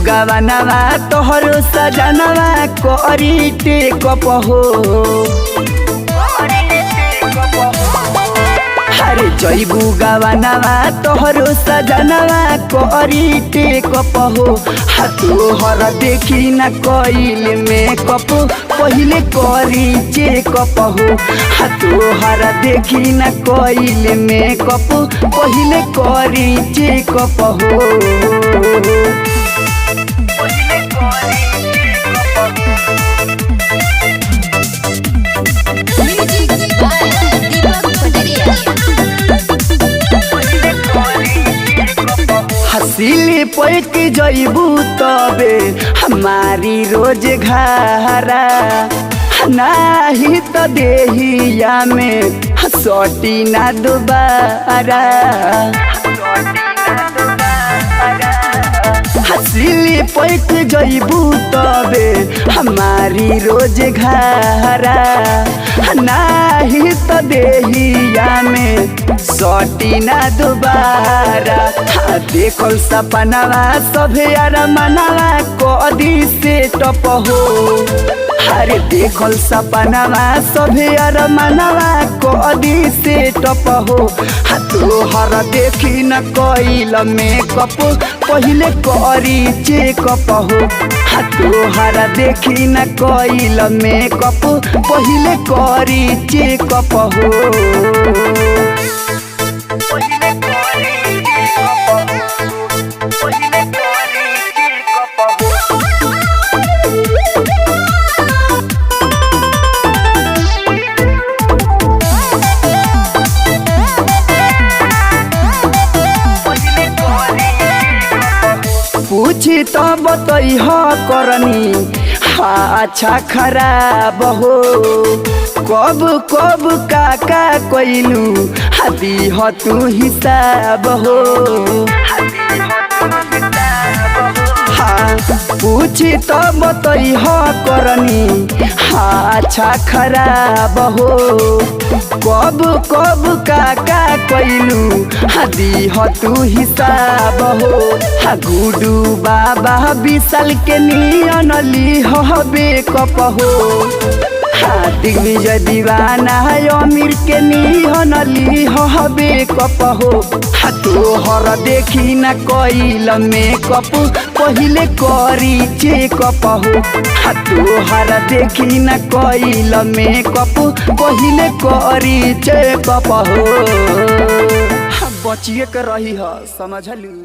गवानवा तोहरो सजनवा करी टेकअप हो। अरे जैबू गवानवा तोहरो सजनवा करी टेकअप हो। तोहर देखी न कइल मेकअप पहिले करी चेकअप हो। तोहर देखी न कइल मेकअप पहिले करी चेकअप हो। हसीले पैक जैबू तबे हमारी रोज घारा नाही तो देहिया में सटी ना दोबारा। हसीले पैक जैबू तबे हमारी रोज घारा नाही तो देहिया में सटी ना दोबारा। देखल सपनावा सभे यार मनावा कदी से टप हो। अरे देखल सपनावा सभे यार मनावा कदी से टप हो। तोहर देखी न कइल मेकअप पहिले करी चेकअप हो। तोहर देखी न कइल मेकअप पहिले करी चेकअप हो। पूछी तो बतई हो करनी अच्छा खराब हो। कब कब काका कइलू दी हो तू हिसाब हो। पूछी तो बतई हो करनी अच्छा खराब हो। कब कब काका कइलू दी हो तू हिसाब हो। गुडू बाबा विशाल के नियन ली हो बेकअप हो। दिग्विजय दीवाना अमीर के नियन ली हो बेकअप हो। तोहर देखी न कइल मेकअप पहिले करी चेकअप हो। तोहर देखी न कइल मेकअप पहिले करी चेकअप हो। बचिए के रही है समझलू।